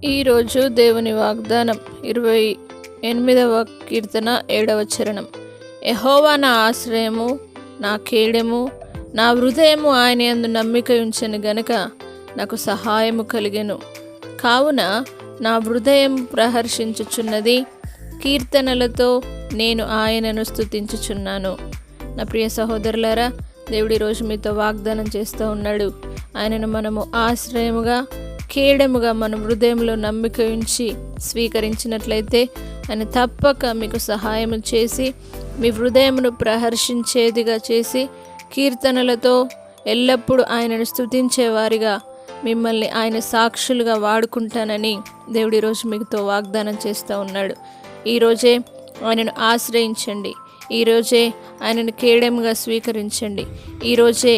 ఈరోజు దేవుని వాగ్దానం 28వ కీర్తన 7వ చరణం. యెహోవా నా ఆశ్రయము, నా కేడెము, నా హృదయము ఆయన యందు నమ్మిక ఉంచెను గనుక నాకు సహాయము కలిగెను. కావున నా హృదయం ప్రహర్షించుచున్నది, కీర్తనలతో నేను ఆయనను స్తుతించుచున్నాను. నా ప్రియ సహోదరులారా, దేవుడి రోజు మీతో వాగ్దానం చేస్తూ ఉన్నాడు. ఆయనను మనము ఆశ్రయముగా, కేడముగా మన హృదయంలో నమ్మిక ఉంచి స్వీకరించినట్లయితే ఆయన తప్పక మీకు సహాయం చేసి మీ హృదయమును ప్రహర్షించేదిగా చేసి కీర్తనలతో ఎల్లప్పుడూ ఆయనను స్తుతించేవారిగా మిమ్మల్ని ఆయన సాక్షులుగా వాడుకుంటానని దేవుడి రోజు మీతో వాగ్దానం చేస్తూ ఉన్నాడు. ఈరోజే ఆయనను ఆశ్రయించండి. ఈరోజే ఆయనను కేడెముగా స్వీకరించండి. ఈరోజే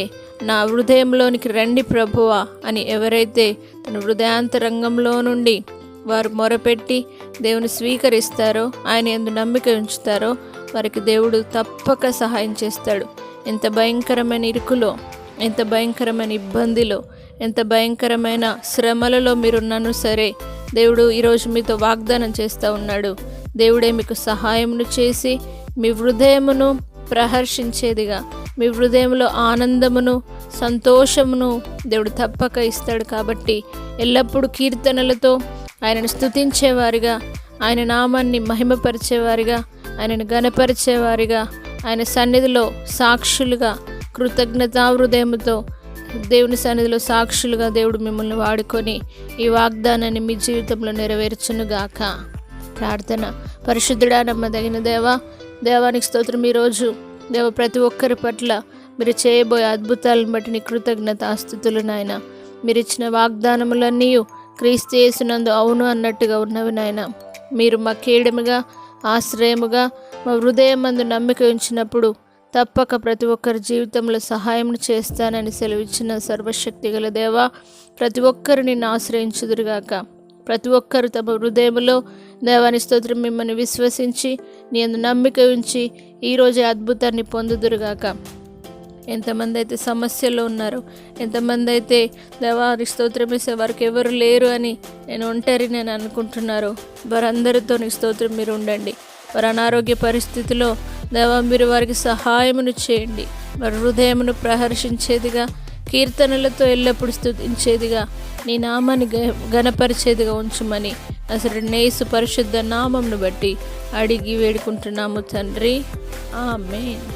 నా హృదయంలోనికి రండి ప్రభువా అని ఎవరైతే తన హృదయాంతరంగంలో నుండి వారు మొరపెట్టి దేవుని స్వీకరిస్తారో, ఆయన యందు నమ్మిక ఉంచుతారో వారికి దేవుడు తప్పక సహాయం చేస్తాడు. ఎంత భయంకరమైన ఇరుకులో, ఎంత భయంకరమైన ఇబ్బందిలో, ఎంత భయంకరమైన శ్రమలలో మీరున్నాను సరే, దేవుడు ఈరోజు మీతో వాగ్దానం చేస్తూ ఉన్నాడు. దేవుడే మీకు సహాయమును చేసి మీ హృదయమును ప్రహర్షించేదిగా, మీ హృదయంలో ఆనందమును, సంతోషమును దేవుడు తప్పక ఇస్తాడు. కాబట్టి ఎల్లప్పుడూ కీర్తనలతో ఆయనను స్తుతించేవారిగా, ఆయన నామాన్ని మహిమపరిచేవారిగా, ఆయనను ఘనపరిచేవారిగా, ఆయన సన్నిధిలో సాక్షులుగా, కృతజ్ఞతా హృదయముతో దేవుని సన్నిధిలో సాక్షులుగా దేవుడు మిమ్మల్ని వాడుకొని ఈ వాగ్దానాన్ని మీ జీవితంలో నెరవేర్చునుగాక. ప్రార్థన. పరిశుద్ధుడా, నమ్మదగిన దేవానికి స్తోత్రం. ఈరోజు దేవ ప్రతి ఒక్కరి పట్ల మీరు చేయబోయే అద్భుతాలను బట్టి నీ కృతజ్ఞతాస్తుతులు నాయన. మీరు ఇచ్చిన వాగ్దానములన్నీ క్రీస్తు యేసునందు అవును అన్నట్టుగా ఉన్నవి నాయన. మీరు మా కేడముగా, ఆశ్రయముగా, మా హృదయమందు నమ్మిక ఉంచినప్పుడు తప్పక ప్రతి ఒక్కరి జీవితంలో సహాయం చేస్తానని సెలవిచ్చిన సర్వశక్తి గల దేవా, ప్రతి ఒక్కరు నిన్ను ఆశ్రయించుదురుగాక. ప్రతి ఒక్కరు తమ హృదయంలో దేవాని స్తోత్రం మిమ్మల్ని విశ్వసించి నీ యందు నమ్మిక ఉంచి ఈరోజే అద్భుతాన్ని పొందుదురుగాక. ఎంతమంది అయితే సమస్యల్లో ఉన్నారో, ఎంతమంది అయితే దేవాని స్తోత్రం వేసే వారికి ఎవరు లేరు అని నేను అనుకుంటున్నారో, వారందరితో నీ స్తోత్రం మీరు ఉండండి. వారి అనారోగ్య పరిస్థితిలో దేవా మీరు వారికి సహాయమును చేయండి. వారి హృదయమును ప్రహర్షించేదిగా, కీర్తనలతో ఎల్లప్పుడూ స్తుతించేదిగా, నీ నామాన్ని ఘనపరిచేదిగా ఉంచుమని నజరేయుడైన యేసు పరిశుద్ధ నామమును బట్టి అడిగి వేడుకుంటున్నాము తండ్రి. ఆమేన్.